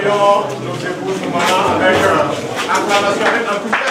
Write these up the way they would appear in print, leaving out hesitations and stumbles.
accueillons nos épouses Moumana avec acclamation, avec enthousiasme.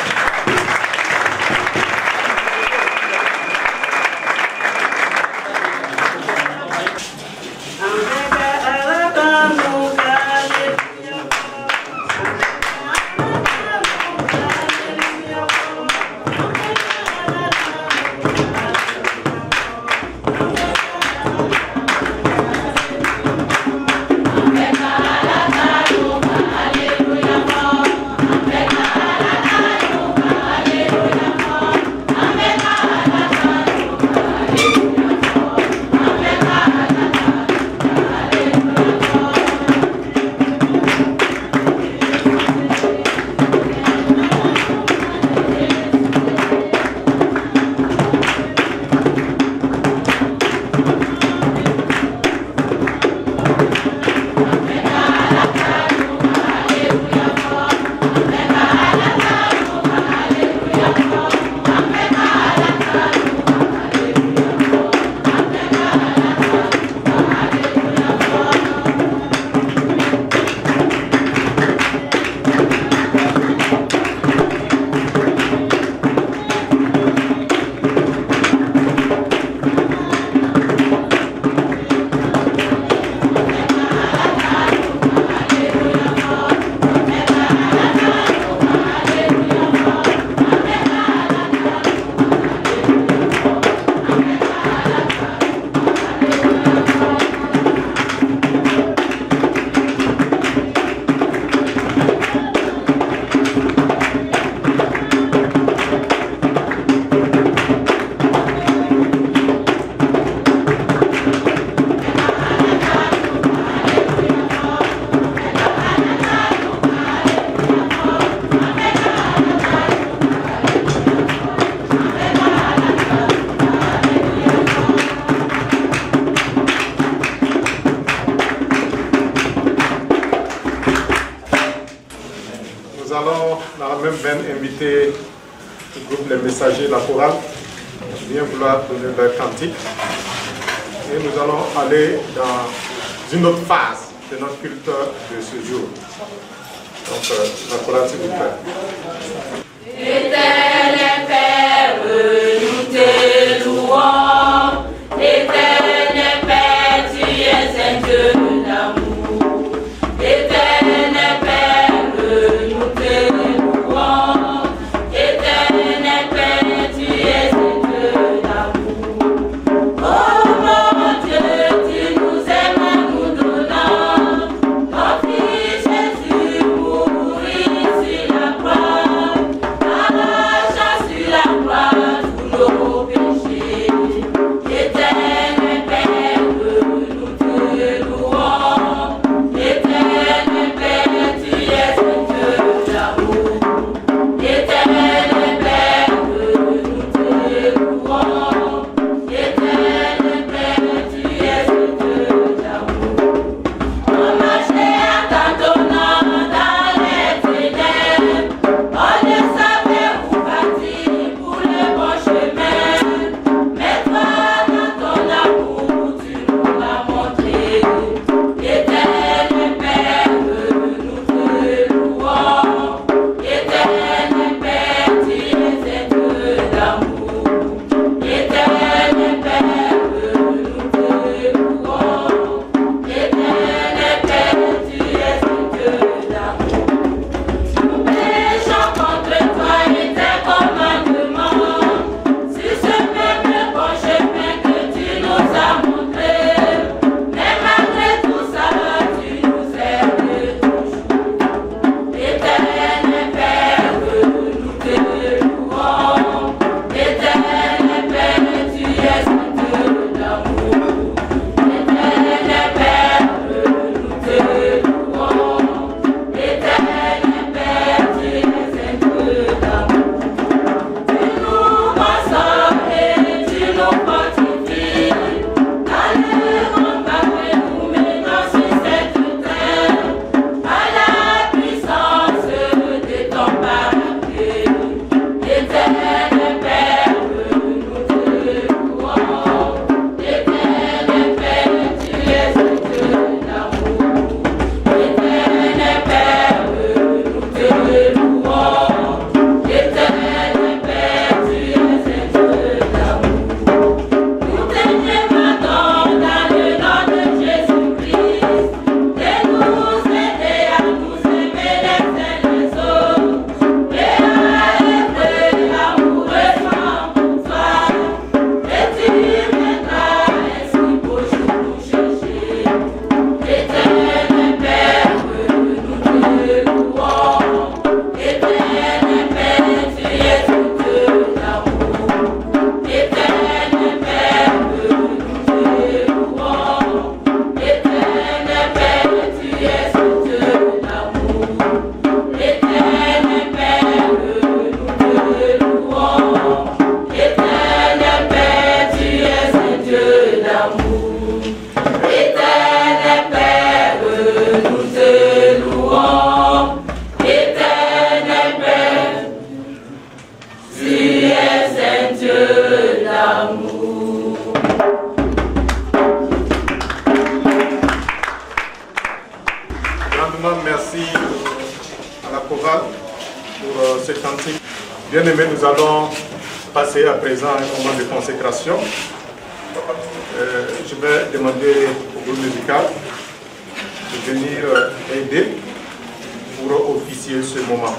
Nous allons dans la même veine inviter le groupe Les Messagers, la chorale, bien vouloir donner leur cantique. Et nous allons aller dans une autre phase de notre culte de ce jour. Donc, la chorale, s'il vous plaît. Éternel Père, nous te louons. Éternel Père, tu es un Dieu d'amour. Éternel Père, nous te louons. Éternel Père, tu es un Dieu d'amour. Oh mon Dieu, tu nous aimes en nous donnant ton Fils Jésus mourir sur la croix. Merci à la chorale pour ce cantique. Bien aimé, nous allons passer à présent à un moment de consécration. Je vais demander au groupe musical de venir aider pour officier ce moment.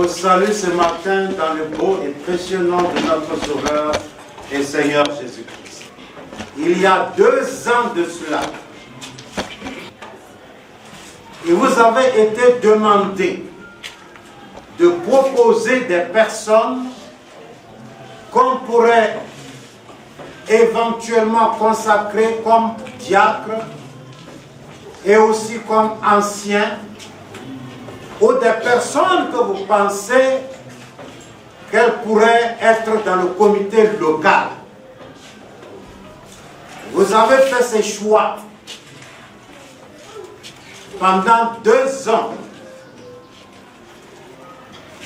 Salut ce matin dans le beau et précieux nom de notre Sauveur et Seigneur Jésus-Christ. Il y a 2 ans de cela, il vous avait été demandé de proposer des personnes qu'on pourrait éventuellement consacrer comme diacres et aussi comme anciens, ou des personnes que vous pensez qu'elles pourraient être dans le comité local. Vous avez fait ces choix. Pendant 2 ans,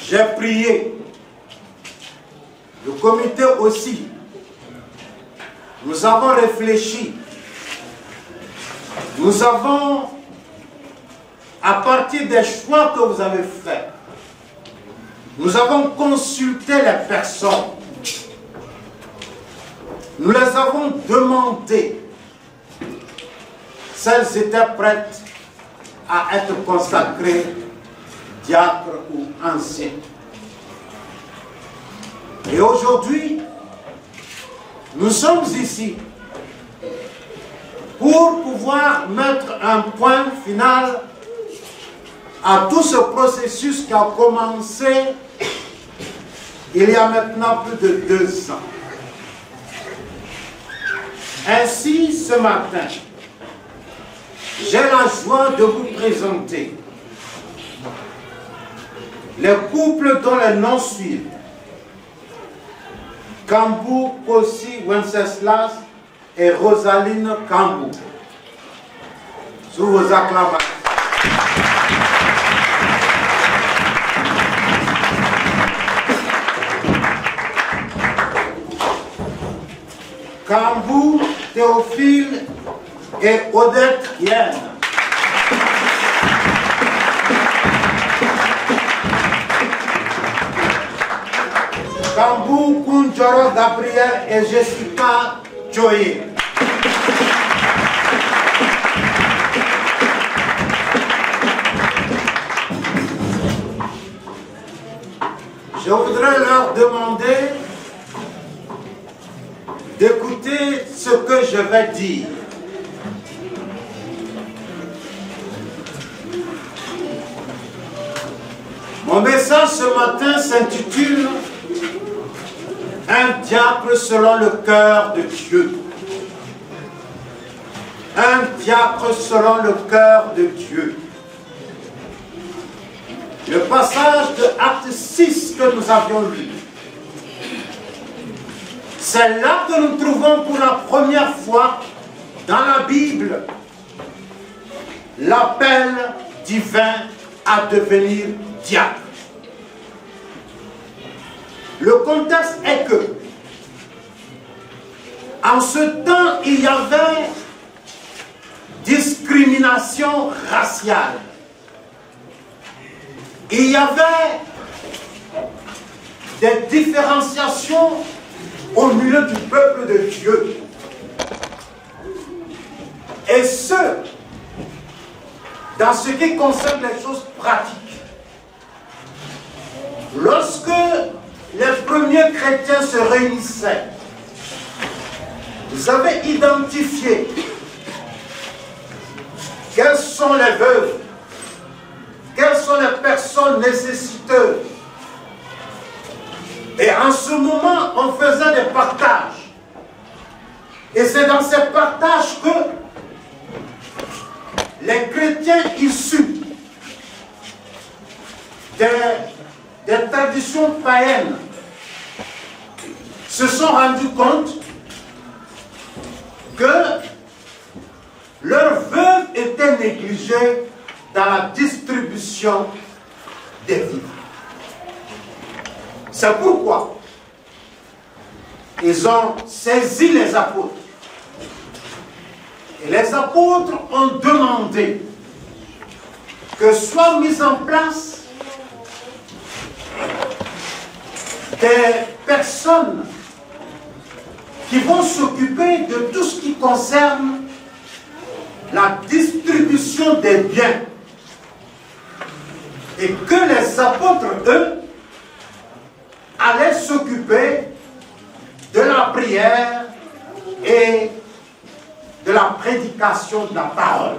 j'ai prié. Le comité aussi. Nous avons réfléchi. Nous avons, à partir des choix que vous avez faits, nous avons consulté les personnes. Nous les avons demandé si elles étaient prêtes à être consacrées diacres ou anciens. Et aujourd'hui, nous sommes ici pour pouvoir mettre un point final à tout ce processus qui a commencé il y a maintenant plus de 2 ans. Ainsi, ce matin, j'ai la joie de vous présenter les couples dont les noms suivent: Kambou Kossi Wenceslas et Rosaline Kambou. Sous vos acclamations. Kambou Théophile et Odette Yen. Kambou Kounjoro Gabriel et Jessica Joye. Je voudrais leur demander d'écouter ce que je vais dire. Mon message ce matin s'intitule « Un diacre selon le cœur de Dieu ». Un diacre selon le cœur de Dieu. Le passage de Acte 6 que nous avions lu, c'est là que nous trouvons pour la première fois dans la Bible l'appel divin à devenir diacre. Le contexte est que, en ce temps, il y avait discrimination raciale. Il y avait des différenciations au milieu du peuple de Dieu. Et ce, dans ce qui concerne les choses pratiques. Lorsque les premiers chrétiens se réunissaient, vous avez identifié quelles sont les veuves, quelles sont les personnes nécessiteuses. Et en ce moment, on faisait des partages. Et c'est dans ces partages que les chrétiens issus des traditions païennes se sont rendus compte que leurs veuves étaient négligées dans la distribution des vivres. C'est pourquoi ils ont saisi les apôtres. Et les apôtres ont demandé que soient mises en place des personnes qui vont s'occuper de tout ce qui concerne la distribution des biens. Et que les apôtres, eux, allaient s'occuper de la prière et de la prédication de la parole.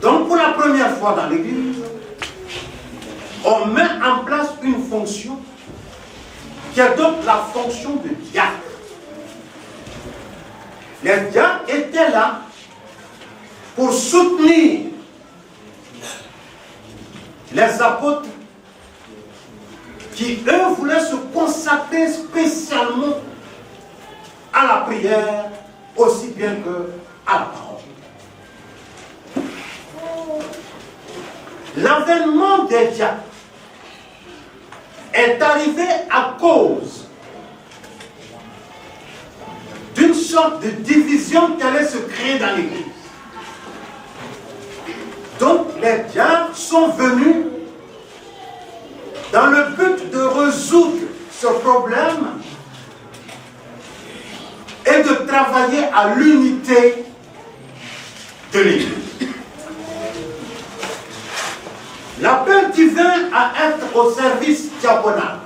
Donc pour la première fois dans l'Église, on met en place une fonction qui est donc la fonction de diacre. Les diacres étaient là pour soutenir les apôtres qui, eux, voulaient se consacrer spécialement à la prière aussi bien qu'à la parole. L'avènement des diacres est arrivé à cause d'une sorte de division qui allait se créer dans l'Église. Donc les diacres sont venus dans le but de résoudre ce problème et de travailler à l'unité de l'Église. L'appel divin à être au service diaconal,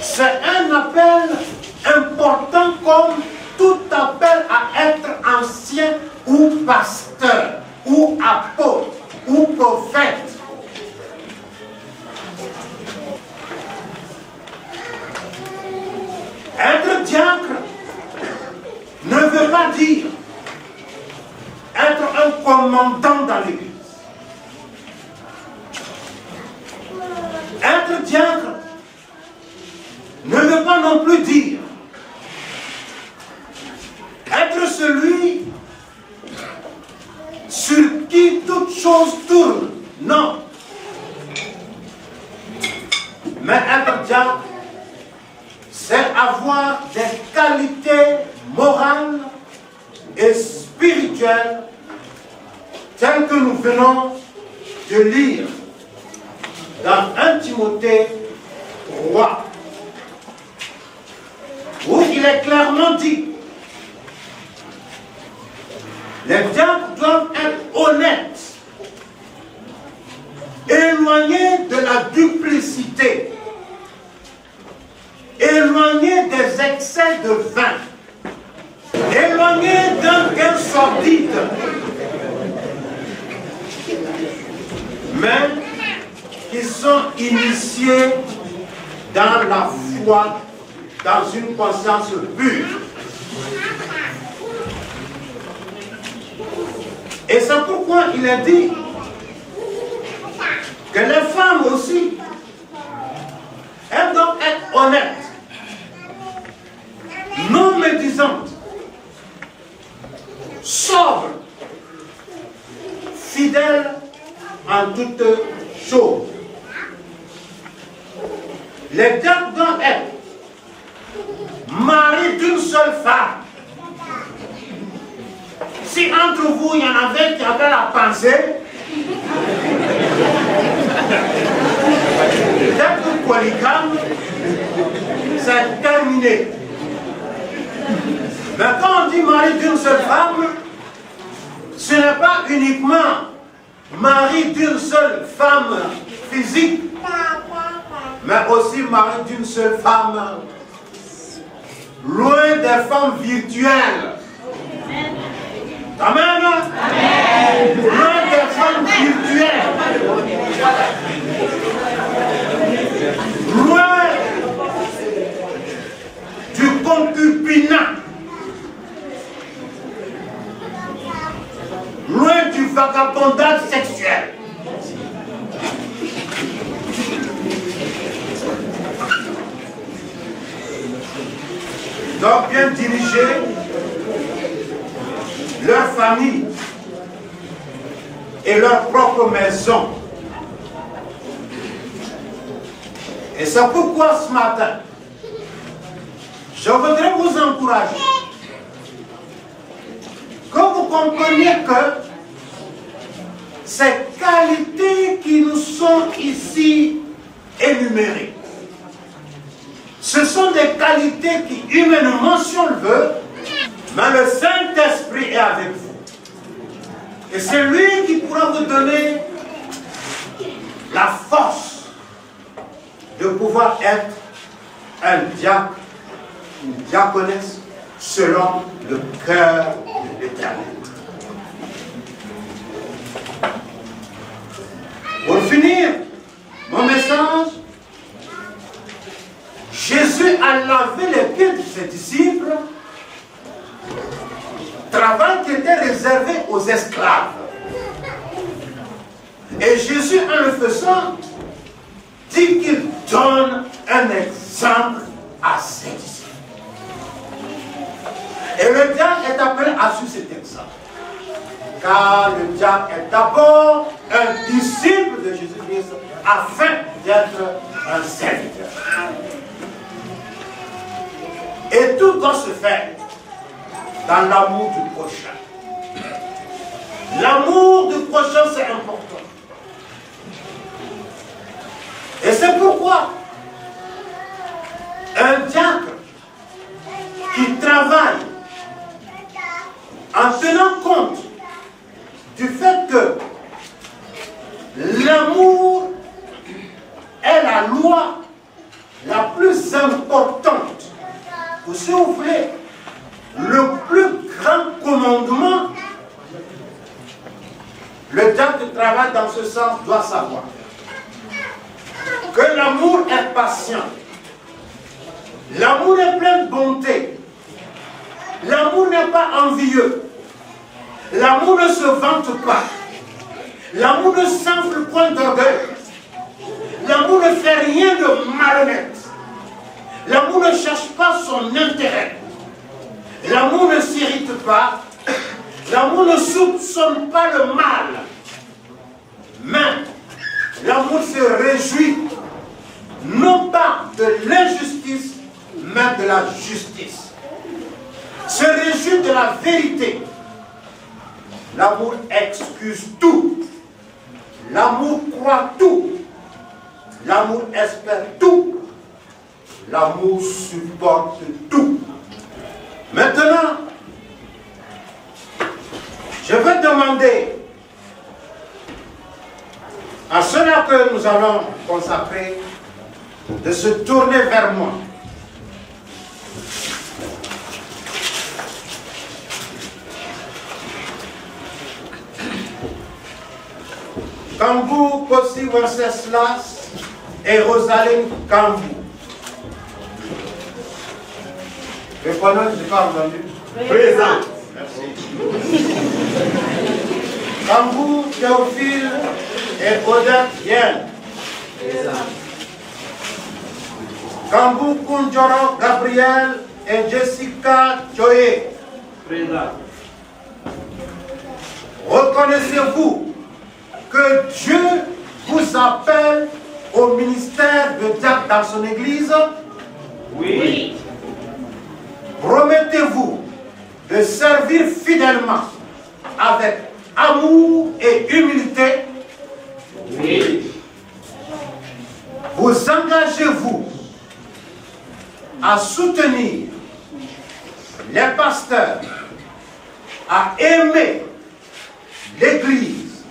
c'est un appel important comme tout appel à être ancien ou pasteur, ou apôtre, ou prophète. Être diacre ne veut pas dire être un commandant dans l'Église. Être diacre ne veut pas non plus dire être celui sur qui toute chose tourne. Non. Mais être diacre, c'est avoir des qualités morales et spirituelles telles que nous venons de lire dans 1 Timothée 3, où il est clairement dit: les diacres doivent être honnêtes, éloignés de la duplicité, éloignés des excès de vin, éloignés d'un gain sordide, mais qui sont initiés dans la foi, dans une conscience pure. Et c'est pourquoi il est dit que les femmes aussi, elles doivent être honnêtes, non médisantes, sobres, fidèles en toutes choses. Les diacres doivent être mariés d'une seule femme. Si entre vous, il y en avait qui avaient la pensée d'être polygame, c'est terminé. Mais quand on dit mari d'une seule femme, ce n'est pas uniquement mari d'une seule femme physique, mais aussi mari d'une seule femme, loin des femmes virtuelles. Amen. Amen. Loin des femmes virtuelles. Loin du concubinat. Loin du vagabondage sexuel. Donc bien diriger leur famille et leur propre maison. Et c'est pourquoi ce matin, je voudrais vous encourager que vous compreniez que ces qualités qui nous sont ici énumérées, ce sont des qualités qui, humainement, si on le veut, mais le Saint-Esprit est avec vous. Et c'est lui qui pourra vous donner la force de pouvoir être un diacre, une diaconesse, selon le cœur de l'Éternel. Pour finir mon message, Jésus a lavé les pieds de ses disciples, travail qui était réservé aux esclaves. Et Jésus, en le faisant, dit qu'il donne un exemple à ses disciples. Et le diacre est appelé à suivre cet exemple. Car le diacre est d'abord un disciple de Jésus-Christ afin d'être un serviteur. Et tout doit se faire dans l'amour du prochain. L'amour du prochain, c'est important. Et c'est pourquoi un diacre qui travaille en tenant compte du fait que l'amour est la loi la plus importante, ou si vous voulez, le plus grand commandement, le diacre qui travaille dans ce sens doit savoir que l'amour est patient, l'amour est plein de bonté, l'amour n'est pas envieux, l'amour ne se vante pas, l'amour ne s'enfle point d'orgueil, l'amour ne fait rien de malhonnête, l'amour ne cherche pas son intérêt, l'amour ne s'irrite pas, l'amour ne soupçonne pas le mal, mais l'amour se réjouit non pas de l'injustice, mais de la justice. Se réjouit de la vérité. L'amour excuse tout. L'amour croit tout. L'amour espère tout. L'amour supporte tout. Maintenant, je vais demander à ceux-là que nous allons consacrer de se tourner vers moi. Kambu Kosi Wenceslas et Rosaline Kambu. Le prénom, je n'ai pas entendu. Présent. Merci. Kambu Théophile et Odette Yen. Présent. Kambu Kunjoro Gabriel et Jessica Choye. Présent. Reconnaissez-vous que Dieu vous appelle au ministère de diacre dans son église? Oui. Promettez de servir fidèlement avec amour et humilité. Oui. Vous engagez-vous à soutenir les pasteurs, à aimer l'Église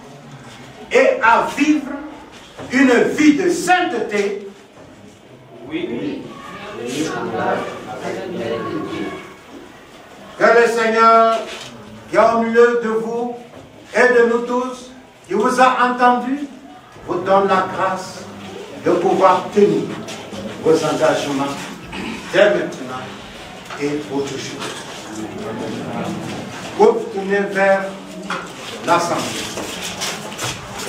et à vivre une vie de sainteté. Oui. Que le Seigneur, qui est au milieu de vous et de nous tous, qui vous a entendu, vous donne la grâce de pouvoir tenir vos engagements dès maintenant et pour toujours. Vous tournez vers l'Assemblée.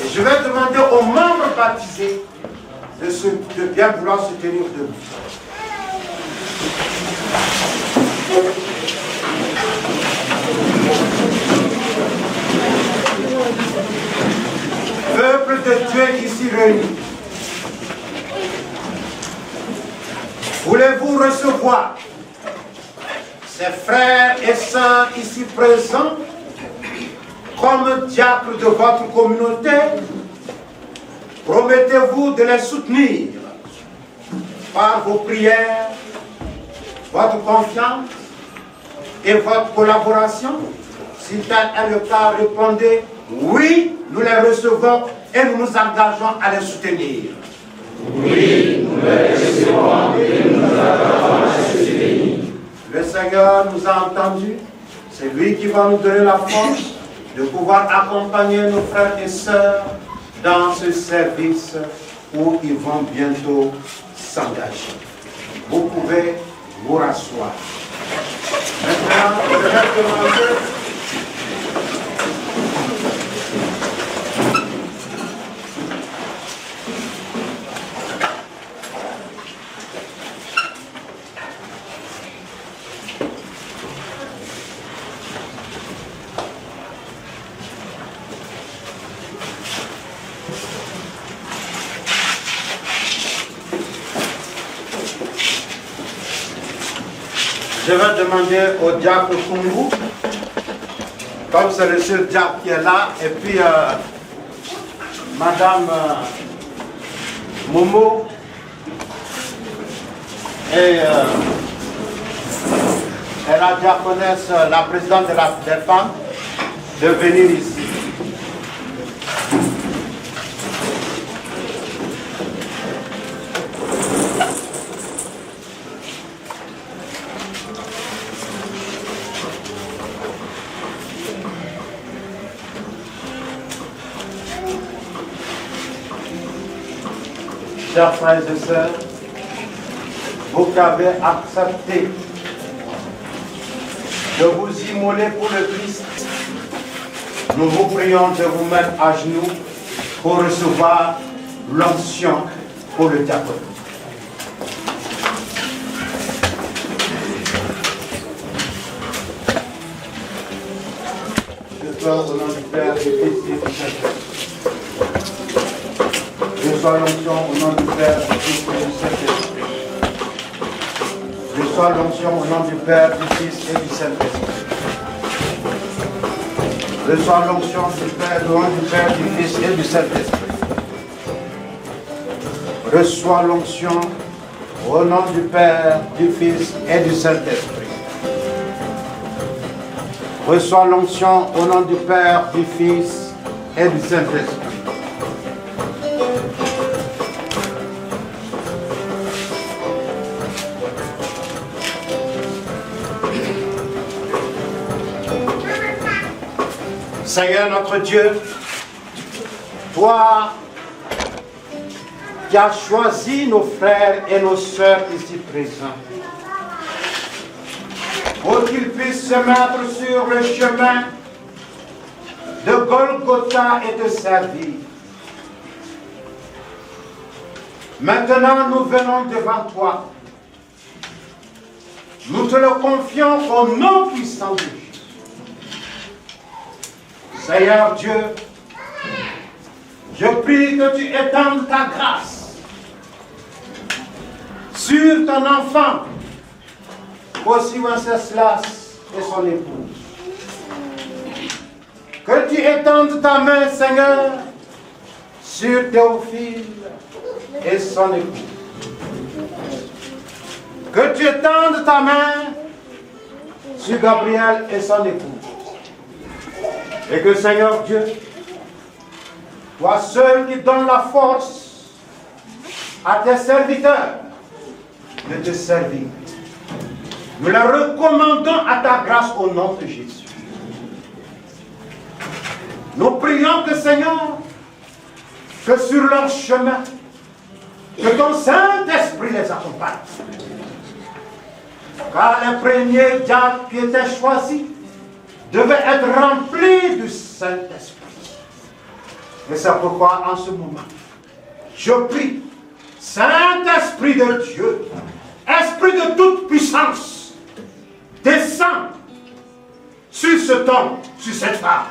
Et je vais demander aux membres baptisés de bien vouloir se tenir debout. Peuple de Dieu ici réuni, voulez-vous recevoir ces frères et sœurs ici présents comme diacres de votre communauté? Promettez-vous de les soutenir par vos prières, votre confiance et votre collaboration? Si tel est le cas, répondez oui, nous les recevons et nous nous engageons à les soutenir. Oui, nous les recevons et nous nous engageons à les soutenir. Le Seigneur nous a entendus, c'est lui qui va nous donner la force de pouvoir accompagner nos frères et sœurs dans ce service où ils vont bientôt s'engager. Vous pouvez vous rasseoir. Maintenant, je vais demander je vais demander au diacre Kungu, comme c'est le seul diacre qui est là, et puis Madame Momo et la diaconesse, la présidente des femmes, de venir ici. Chers frères et sœurs, vous qui avez accepté de vous immoler pour le Christ, nous vous prions de vous mettre à genoux pour recevoir l'onction pour le diaconé. Je sois au nom du Père, du Fils et du Saint-Esprit. Reçois l'onction au nom du Père, du Fils et du Saint-Esprit. Reçois l'onction au nom du Père, du Fils et du Saint-Esprit. Reçois l'onction du Père, au nom du Père, du Fils et du Saint-Esprit. Reçois l'onction au nom du Père, du Fils et du Saint-Esprit. Reçois l'onction au nom du Père, du Fils et du Saint-Esprit. Seigneur notre Dieu, toi qui as choisi nos frères et nos sœurs ici présents, pour qu'ils puissent se mettre sur le chemin de Golgotha et de servir. Maintenant, nous venons devant toi. Nous te le confions au nom puissant de Jésus. Seigneur Dieu, je prie que tu étendes ta grâce sur ton enfant, aussi Wenceslas et son épouse. Que tu étendes ta main, Seigneur, sur Théophile et son époux. Que tu étendes ta main sur Gabriel et son époux. Et que, Seigneur Dieu, toi seul qui donnes la force à tes serviteurs de te servir. Nous la recommandons à ta grâce au nom de Jésus. Nous prions que, Seigneur, que sur leur chemin, que ton Saint-Esprit les accompagne. Car les premiers diacres qui étaient choisis devaient être remplis du Saint-Esprit. Et c'est pourquoi, en ce moment, je prie, Saint-Esprit de Dieu, Esprit de toute puissance, descends sur cet homme, sur cette femme,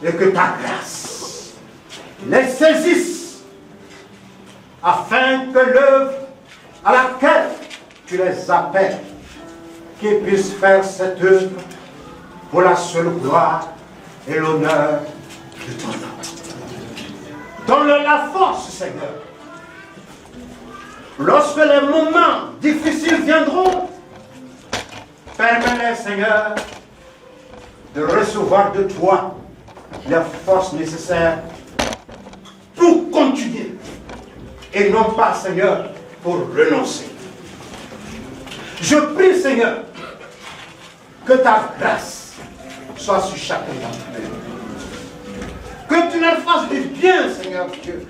et que ta grâce les saisisse, afin que l'œuvre à laquelle tu les appelles, qu'ils puissent faire cette œuvre pour la seule gloire et l'honneur de ton nom. Donne-leur la force, Seigneur. Lorsque les moments difficiles viendront, permets-les, Seigneur, de recevoir de toi les forces nécessaires pour continuer et non pas, Seigneur, pour renoncer. Je prie, Seigneur, que ta grâce soit sur chacun d'entre eux. Que tu leur fasses du bien, Seigneur Dieu.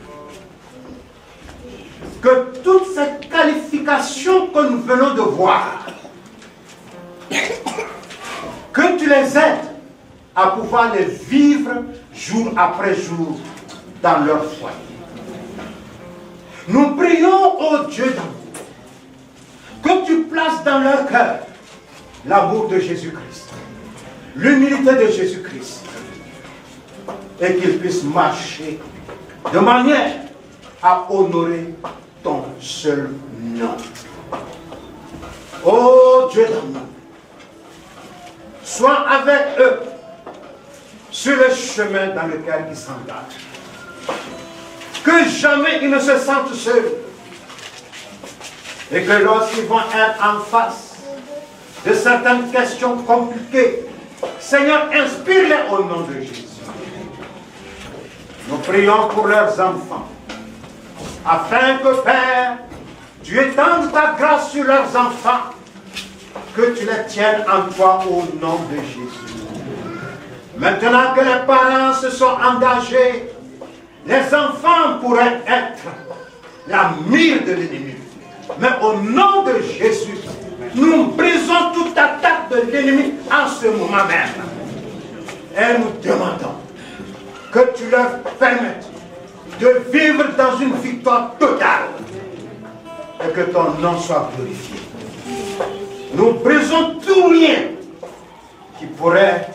Que toutes ces qualifications que nous venons de voir, que tu les aides à pouvoir les vivre jour après jour dans leur foyer. Nous prions, ô Dieu d'amour, que tu places dans leur cœur l'amour de Jésus-Christ, l'humilité de Jésus-Christ, et qu'ils puissent marcher de manière à honorer ton seul nom. Ô Dieu d'amour, sois avec eux sur le chemin dans lequel ils s'engagent. Que jamais ils ne se sentent seuls. Et que lorsqu'ils vont être en face de certaines questions compliquées, Seigneur, inspire-les au nom de Jésus. Nous prions pour leurs enfants, afin que, Père, tu étendes ta grâce sur leurs enfants, que tu les tiennes en toi au nom de Jésus. Maintenant que les parents se sont engagés, les enfants pourraient être la mire de l'ennemi. Mais au nom de Jésus, nous brisons toute attaque de l'ennemi en ce moment même. Et nous demandons que tu leur permettes de vivre dans une victoire totale et que ton nom soit glorifié. Nous brisons tout lien qui pourrait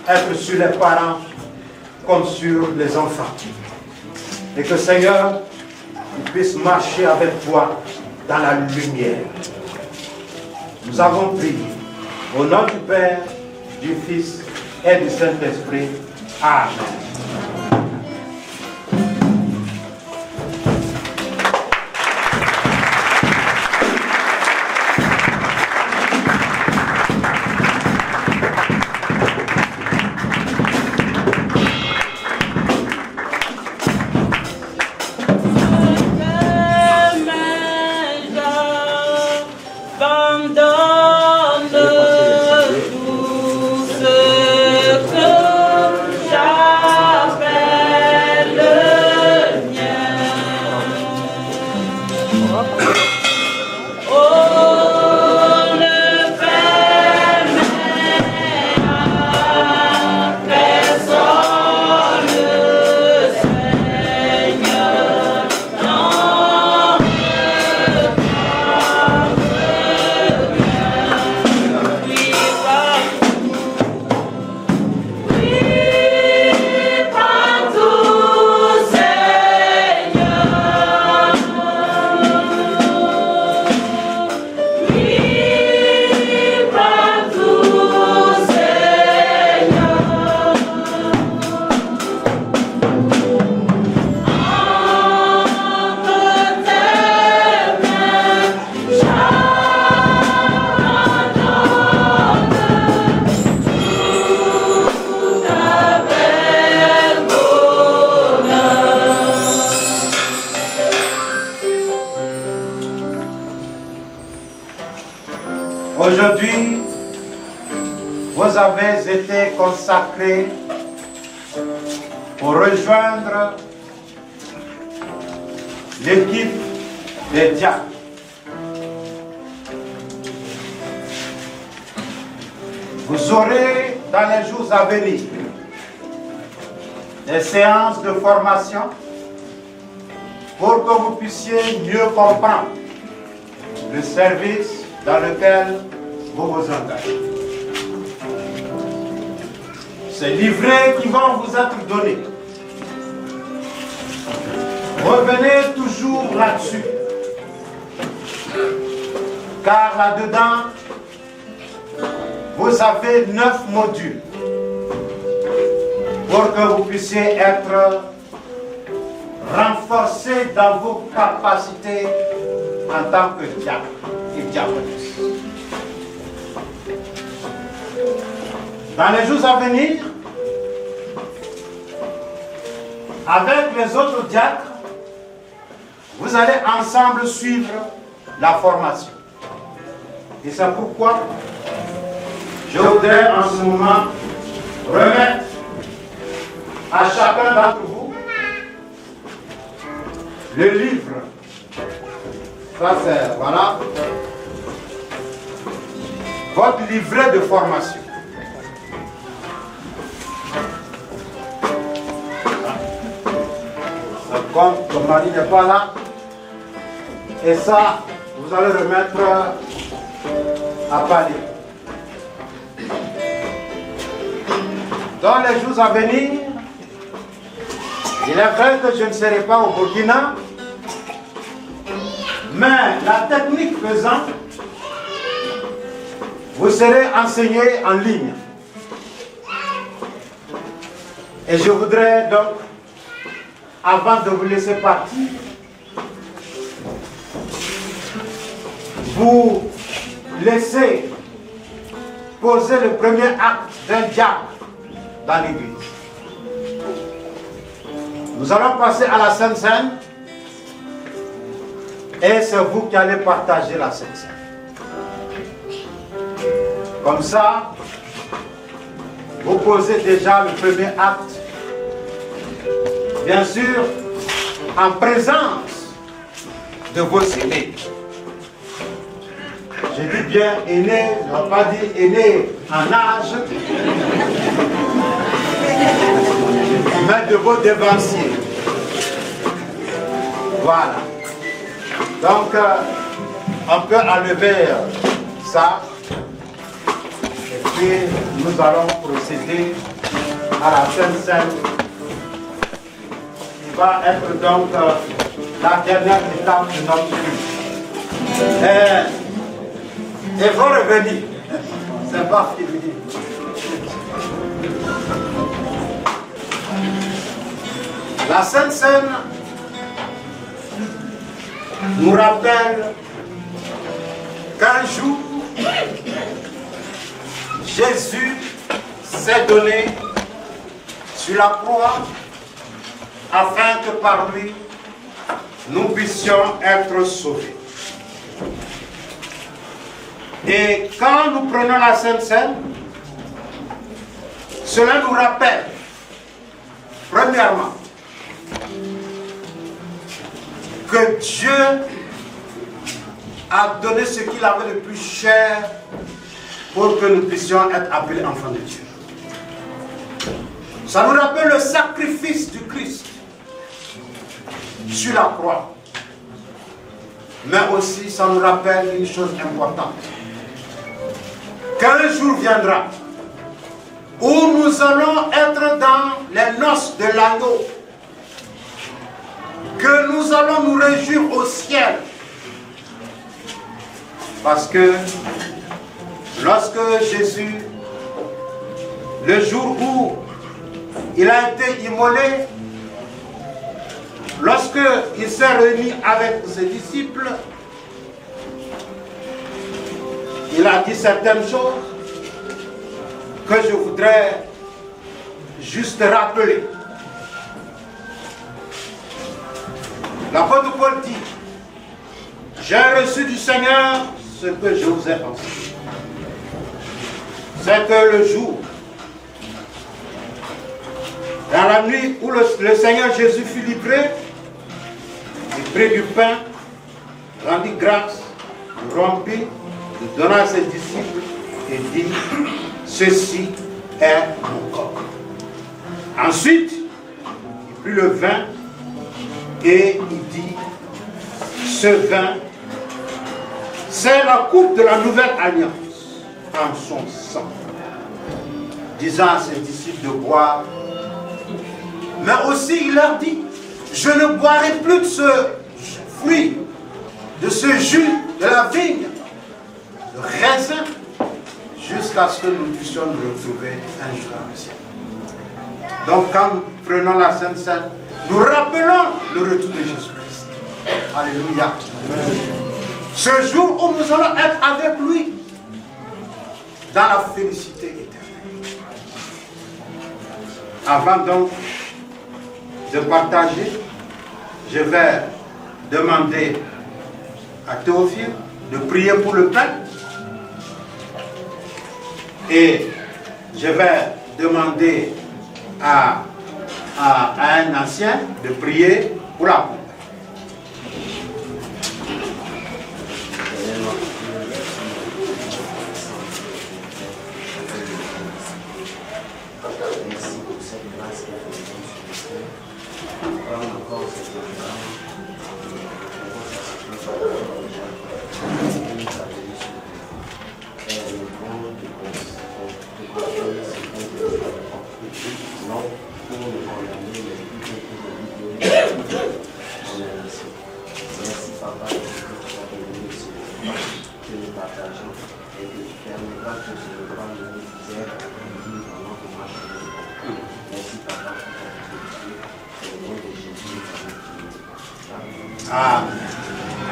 être sur les parents comme sur les enfants. Et que, Seigneur, ils puissent marcher avec toi dans la lumière. Nous avons prié au nom du Père, du Fils et du Saint-Esprit. Amen. Aujourd'hui, vous avez été consacrés pour rejoindre l'équipe des diacres. Vous aurez dans les jours à venir des séances de formation pour que vous puissiez mieux comprendre le service dans lequel vous vous engagez. Ces livrets qui vont vous être donnés, revenez toujours là-dessus, car là-dedans, vous avez 9 modules pour que vous puissiez être renforcés dans vos capacités en tant que diacre et diaconesse. Dans les jours à venir, avec les autres diacres, vous allez ensemble suivre la formation. Et c'est pourquoi je voudrais en ce moment remettre à chacun d'entre vous le livre. Ça c'est, voilà, votre livret de formation. Comme ton mari n'est pas là, et ça, vous allez remettre à Paris. Dans les jours à venir, il est vrai que je ne serai pas au Burkina, mais la technique faisant, vous serez enseigné en ligne. Et je voudrais donc, avant de vous laisser partir, vous laisser poser le premier acte d'un diacre dans l'église. Nous allons passer à la Sainte Seine et c'est vous qui allez partager la Sainte Seine. Comme ça, vous posez déjà le premier acte, bien sûr, en présence de vos aînés. Je dis bien aînés, je ne vais pas dire aînés en âge, mais de vos devanciers. Voilà. Donc, on peut enlever ça. Et puis, nous allons procéder à la Sainte Seine, qui va être donc la dernière étape de notre vie. Et vous revenir. C'est pas fini. La Sainte Seine nous rappelle qu'un jour, Jésus s'est donné sur la croix afin que par lui, nous puissions être sauvés. Et quand nous prenons la Sainte Seine, cela nous rappelle, premièrement, que Dieu a donné ce qu'il avait le plus cher pour que nous puissions être appelés enfants de Dieu. Ça nous rappelle le sacrifice du Christ sur la croix. Mais aussi, ça nous rappelle une chose importante. Qu'un jour viendra où nous allons être dans les noces de l'agneau, que nous allons nous réjouir au ciel. Parce que lorsque Jésus, le jour où il a été immolé, lorsque il s'est réuni avec ses disciples, il a dit certaines choses que je voudrais juste rappeler. L'apôtre Paul dit: j'ai reçu du Seigneur ce que je vous ai enseigné. c'est que le jour, dans la nuit où le Seigneur Jésus fut livré, il prit du pain, rendit grâce, le rompit, le donna à ses disciples et dit, ceci est mon corps. Ensuite, il prit le vin et il dit, ce vin, c'est la coupe de la nouvelle alliance en son sang. Disant à ses disciples de boire, mais aussi il leur dit, je ne boirai plus de ce fruit, de ce jus de la vigne, de raisin, jusqu'à ce que nous puissions nous retrouver un jour dans le ciel. Donc quand nous prenons la Sainte Seine, nous rappelons le retour de Jésus-Christ. Alléluia. Ce jour où nous allons être avec lui dans la félicité éternelle. Avant donc de partager, je vais demander à Théophile de prier pour le pain et je vais demander à un ancien de prier pour la coupe.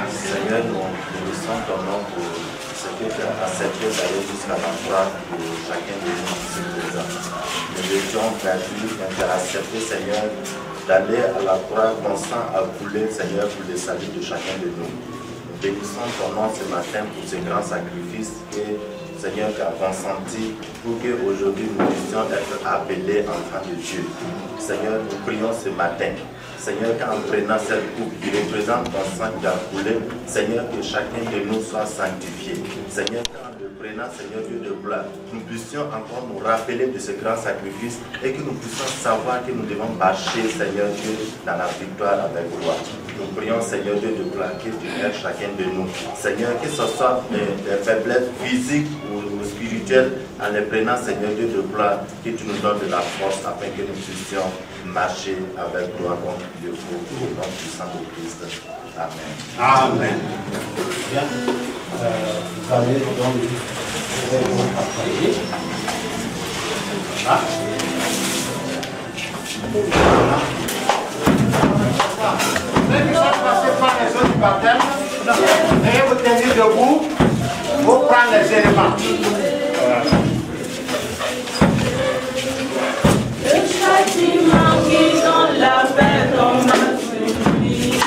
Seigneur, nous bénissons ton nom pour ce que tu as accepté d'aller jusqu'à la croix pour chacun de nous ici présents. Nous étions perdus, mais tu as accepté, Seigneur, d'aller à la croix, ton sang a coulé, Seigneur, pour le salut de chacun de nous. Nous bénissons ton nom ce matin pour ce grand sacrifice et Seigneur, tu as consenti pour qu'aujourd'hui nous puissions être appelés enfants de Dieu. Seigneur, nous prions ce matin. Seigneur, qu'en prenant cette coupe qui représente ton sang qui a coulé, Seigneur, que chacun de nous soit sanctifié. Seigneur, qu'en le prenant, Seigneur Dieu de gloire, nous puissions encore nous rappeler de ce grand sacrifice et que nous puissions savoir que nous devons marcher, Seigneur Dieu, dans la victoire avec toi. Nous prions, Seigneur Dieu de gloire, que tu aides chacun de nous. Seigneur, que ce soit des faiblesses physiques ou spirituelles, en les prenant, Seigneur Dieu de gloire, que tu nous donnes de la force afin que nous puissions marcher avec toi comme il le faut, au nom puissant de Christ. Amen. Amen. Bien. Vous allez donc vous partager. Ah. Dès que ça passe par les autres du baptême, veuillez vous tenir debout pour prendre les éléments. Le châtiment qui dans la paix dans ma vie.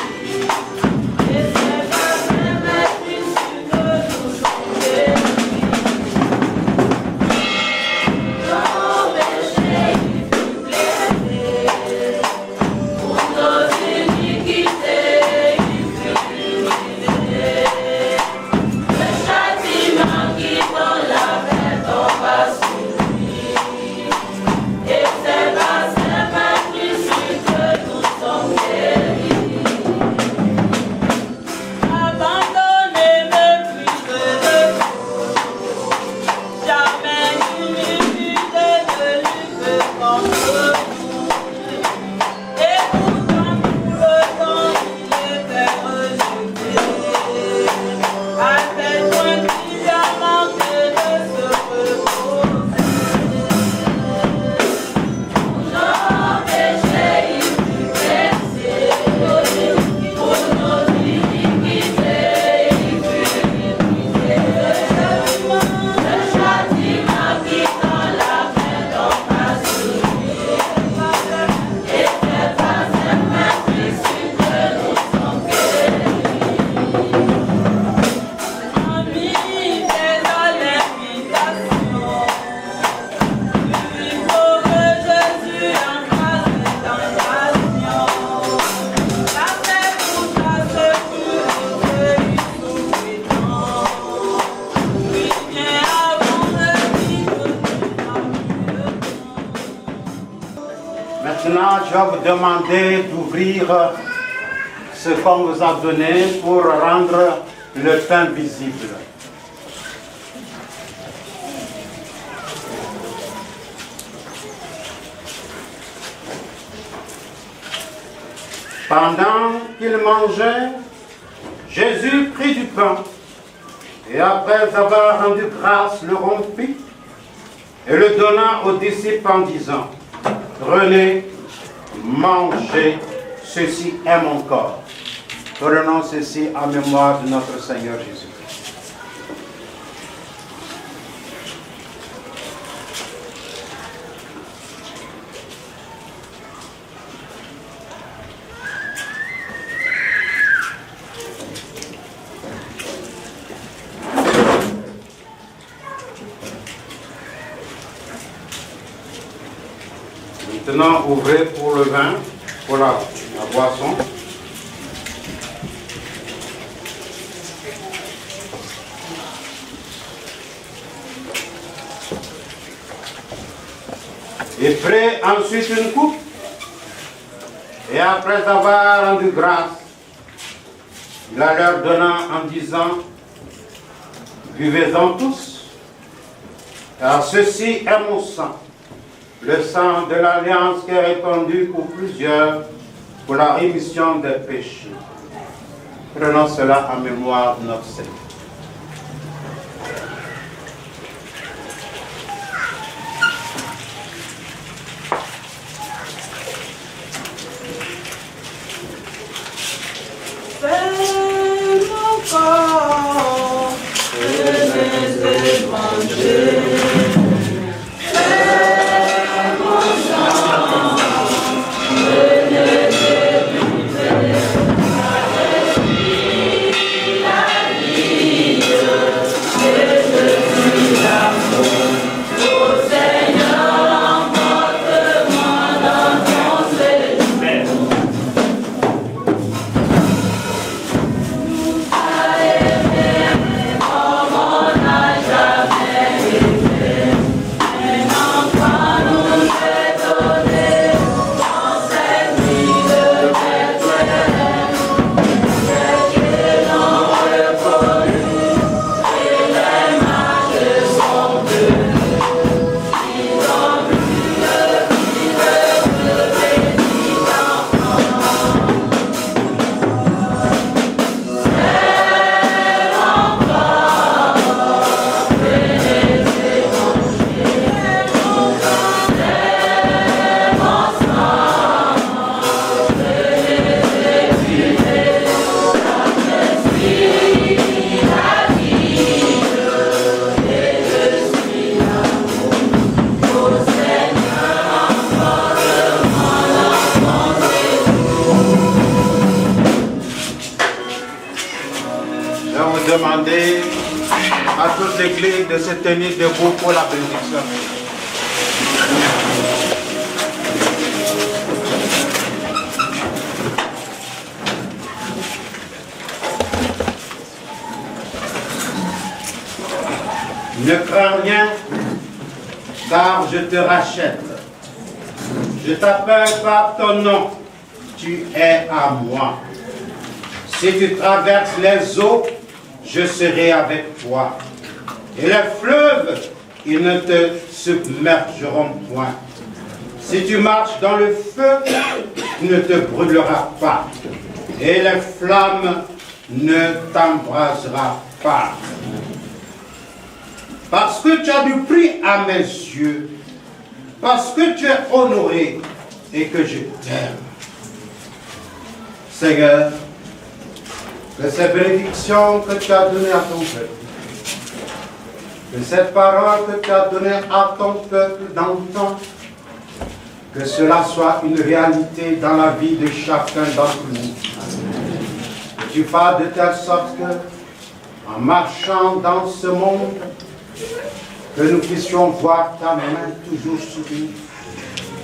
Et c'est pas vraiment issu que nous sommes bénis. Nos péchés il fut blessé. Pour nos iniquités il fut humilié. Le châtiment qui dans la Maintenant, je vais vous demander d'ouvrir ce qu'on vous a donné pour rendre le pain visible. Pendant qu'il mangeait, Jésus prit du pain et après avoir rendu grâce, le rompit et le donna aux disciples en disant: prenez, mangez, ceci est mon corps. Prenons ceci en mémoire de notre Seigneur Jésus. Maintenant, ouvrez pour le vin, pour la boisson. Et prenez ensuite une coupe. Et après avoir rendu grâce, il la leur donna en disant: buvez-en tous, car ceci est mon sang, le sang de l'alliance qui est répandu pour plusieurs pour la rémission des péchés. Prenons cela en mémoire de notre Seigneur. C'est mon corps, venez manger. Demander à toute l'église de se tenir debout pour la bénédiction. Ne crains rien, car je te rachète. Je t'appelle par ton nom, tu es à moi. Si tu traverses les eaux, je serai avec toi. Et les fleuves, ils ne te submergeront point. Si tu marches dans le feu, tu ne te brûleras pas. Et les flammes ne t'embraseront pas. Parce que tu as du prix à mes yeux, parce que tu es honoré et que je t'aime. Seigneur, que ces bénédictions que tu as données à ton peuple, que cette parole que tu as donnée à ton peuple d'entendre, que cela soit une réalité dans la vie de chacun d'entre nous. Que tu fasses de telle sorte que, en marchant dans ce monde, que nous puissions voir ta main toujours sur nous.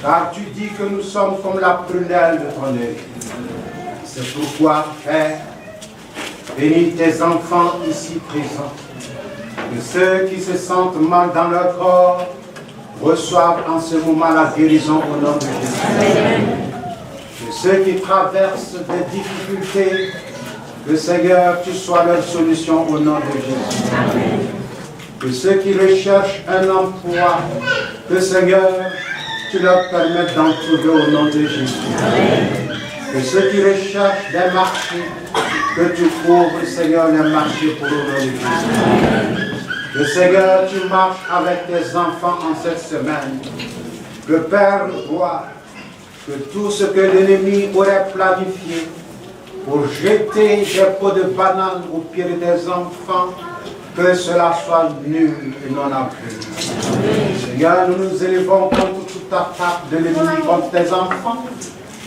Car tu dis que nous sommes comme la prunelle de ton œil. C'est pourquoi, Père, bénis tes enfants ici présents. Que ceux qui se sentent mal dans leur corps reçoivent en ce moment la guérison au nom de Jésus. Que ceux qui traversent des difficultés, que Seigneur, tu sois leur solution au nom de Jésus. Que ceux qui recherchent un emploi, que Seigneur, tu leur permettes d'en trouver au nom de Jésus. Que ceux qui recherchent des marchés, que tu ouvres, Seigneur, les marchés pour le nom de Jésus. Que Seigneur, tu marches avec tes enfants en cette semaine. Que Père gloire, que tout ce que l'ennemi aurait planifié pour jeter des pots de bananes au pied des enfants, que cela soit nul et non avenu. Seigneur, nous nous élevons contre toute attaque de l'ennemi contre tes enfants.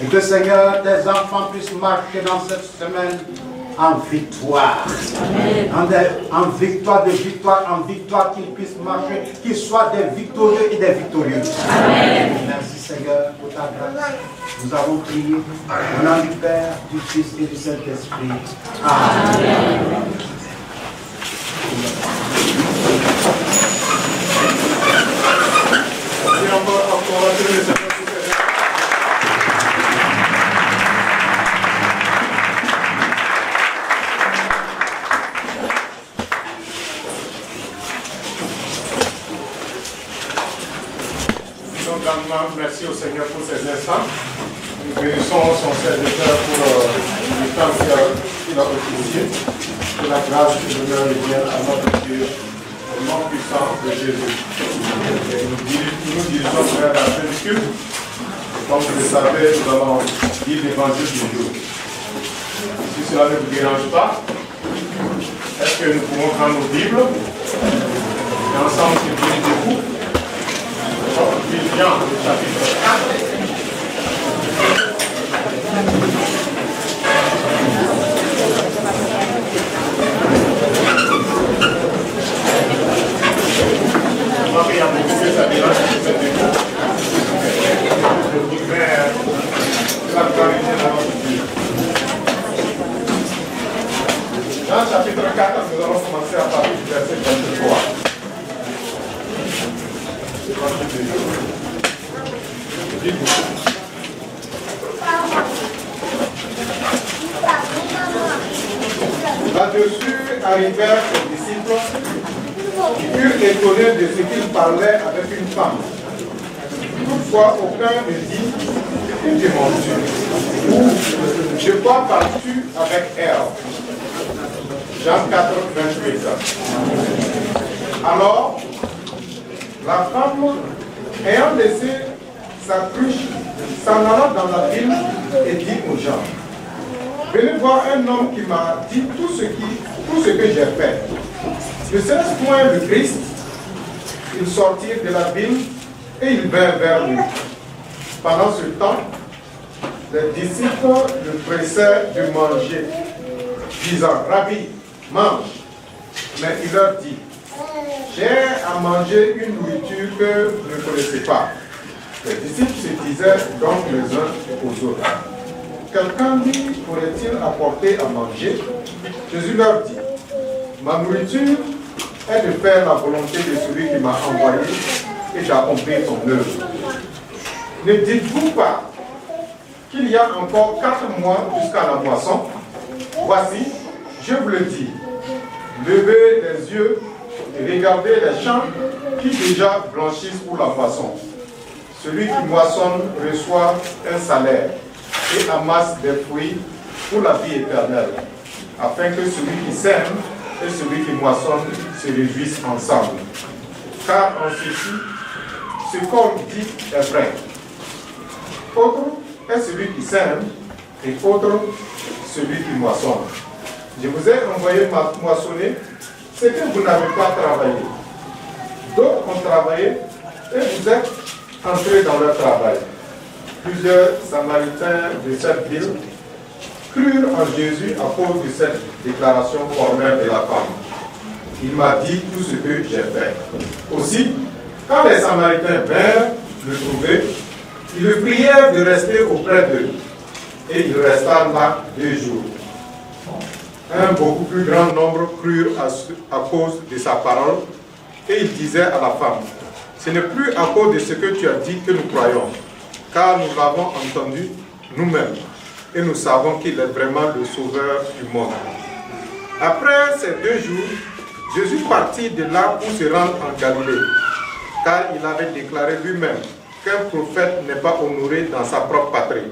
Et que Seigneur, tes enfants puissent marcher dans cette semaine en victoire. En victoire, de victoire en victoire, qu'ils puissent marcher, qu'ils soient des victorieux et des victorieuses. Amen. Merci Seigneur pour ta grâce. Nous avons prié au nom du Père, du Fils et du Saint-Esprit. Amen. Merci au Seigneur pour ces instants. Nous bénissons son serviteur pour le temps qu'il a utilisé. Que la grâce et l'honneur reviennent à notre Dieu au nom puissant de Jésus. Et nous dirigeons vers la fin du culte. Comme vous le savez, nous allons lire l'évangile du jour. Si cela ne vous dérange pas, est-ce que nous pouvons prendre nos Bibles et ensemble se tenir debout? Jean, chapitre 4. Marie a beaucoup fait sa démarche sur cette époque. Je voudrais la clarité de notre Dieu. Jean, chapitre 4, nous allons commencer à partir du verset 23. Là-dessus arrivèrent ses disciples qui furent étonnés de ce qu'il parlait avec une femme. Toutefois, aucun ne dit que tu es mon Dieu. De quoi parles-tu avec elle? Jean 4, 28. Alors, la femme, ayant laissé sa cruche, s'en alla dans la ville et dit aux gens: venez voir un homme qui m'a dit tout ce que j'ai fait. Ne serait-ce point le Christ? Ils sortirent de la ville et ils vinrent vers lui. Pendant ce temps, les disciples le pressaient de manger, disant: Rabbi, mange. Mais il leur dit: j'ai à manger une nourriture que vous ne connaissez pas. Les disciples se disaient donc les uns aux autres: quelqu'un lui pourrait-il apporter à manger? Jésus leur dit: ma nourriture est de faire la volonté de celui qui m'a envoyé et d'accomplir son œuvre. Ne dites-vous pas qu'il y a encore 4 mois jusqu'à la moisson? Voici, je vous le dis, levez les yeux et regardez les champs qui déjà blanchissent pour la moisson. Celui qui moissonne reçoit un salaire et amasse des fruits pour la vie éternelle, afin que celui qui sème et celui qui moissonne se réjouissent ensemble. Car en ceci, ce qu'on dit est vrai. Autre est celui qui sème et autre celui qui moissonne. Je vous ai envoyé moissonner ce que vous n'avez pas travaillé. D'autres ont travaillé et vous êtes entrés dans leur travail. Plusieurs Samaritains de cette ville crurent en Jésus à cause de cette déclaration formelle de la femme. Il m'a dit tout ce que j'ai fait. Aussi, quand les Samaritains vinrent le trouver, ils le prièrent de rester auprès d'eux. Et il resta là 2 jours. Un beaucoup plus grand nombre crurent à cause de sa parole, et il disait à la femme: Ce n'est plus à cause de ce que tu as dit que nous croyons, car nous l'avons entendu nous-mêmes et nous savons qu'il est vraiment le sauveur du monde. Après ces 2 jours, Jésus partit de là pour se rendre en Galilée, car il avait déclaré lui-même qu'un prophète n'est pas honoré dans sa propre patrie.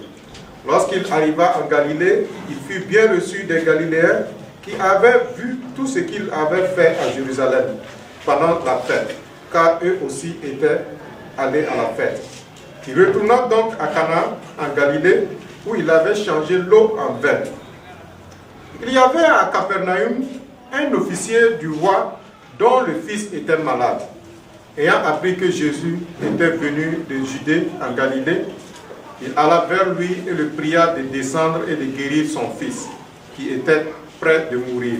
Lorsqu'il arriva en Galilée, il fut bien reçu des Galiléens qui avaient vu tout ce qu'il avait fait à Jérusalem pendant la fête, car eux aussi étaient allés à la fête. Il retourna donc à Cana, en Galilée, où il avait changé l'eau en vin. Il y avait à Capernaum un officier du roi dont le fils était malade. Ayant appris que Jésus était venu de Judée en Galilée, il alla vers lui et le pria de descendre et de guérir son fils, qui était près de mourir.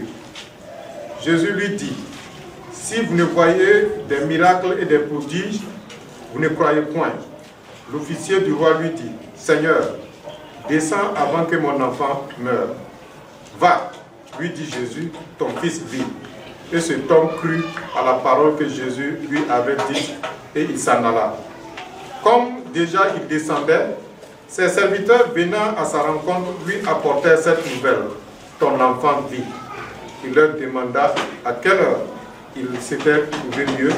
Jésus lui dit, « Si vous ne voyez des miracles et des prodiges, vous ne croyez point. » L'officier du roi lui dit, « Seigneur, descends avant que mon enfant meure. » « Va, lui dit Jésus, ton fils vit. » Et cet homme crut à la parole que Jésus lui avait dite et il s'en alla. Comme déjà il descendait, ses serviteurs venant à sa rencontre lui apportèrent cette nouvelle, « Ton enfant vit. » Il leur demanda à quelle heure il s'était trouvé mieux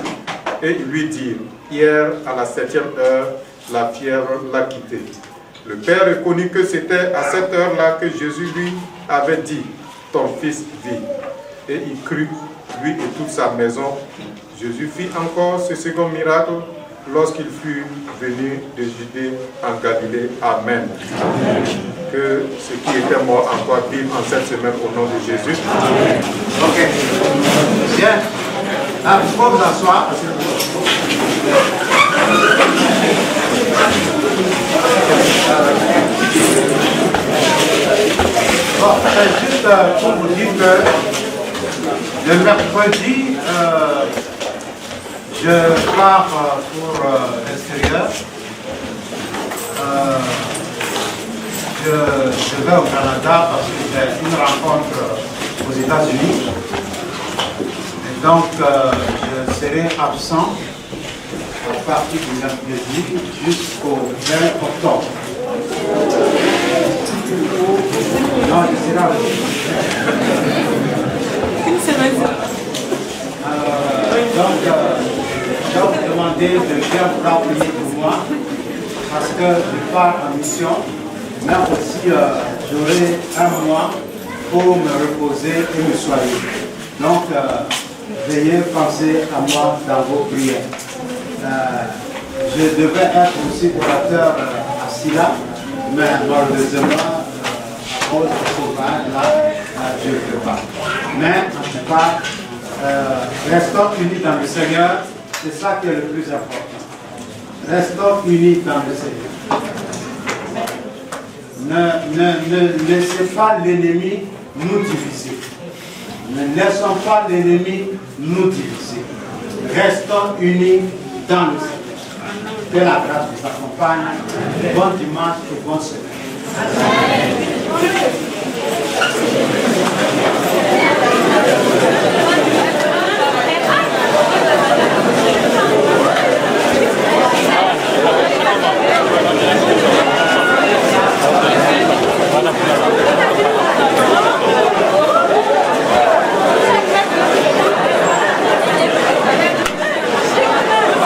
et ils lui dirent, « Hier à la 7e heure, la fièvre l'a quitté. » Le père reconnut que c'était à cette heure-là que Jésus lui avait dit, « Ton fils vit. » Et il crut, lui et toute sa maison. Jésus fit encore ce second miracle lorsqu'il fut venu de Judée en Galilée. Amen. Que ceux qui étaient morts encore vivent en cette semaine au nom de Jésus. Ok. Bien. Ah, vous pouvez vous asseoir. Bon, c'est juste pour vous dire que le mercredi, je pars pour l'extérieur. Je vais au Canada parce que j'ai une rencontre aux États-Unis. Et donc, je serai absent à partir du mercredi jusqu'au 20 octobre. Non, je serai avec Une semaine. donc, je vais vous demander de bien vouloir prier pour moi parce que je pars en mission, mais aussi j'aurai un mois pour me reposer et me soigner. Donc, veuillez penser à moi dans vos prières. Je devais être aussi orateur à Silla, mais malheureusement, à cause de ce là, je ne peux pas. Mais en tout cas, restons unis dans le Seigneur, c'est ça qui est le plus important. Restons unis dans le Seigneur. Ne laissez pas l'ennemi nous diviser. Ne laissons pas l'ennemi nous diviser. Restons unis dans le Seigneur. Que la grâce vous accompagne. Bon dimanche et bonne semaine.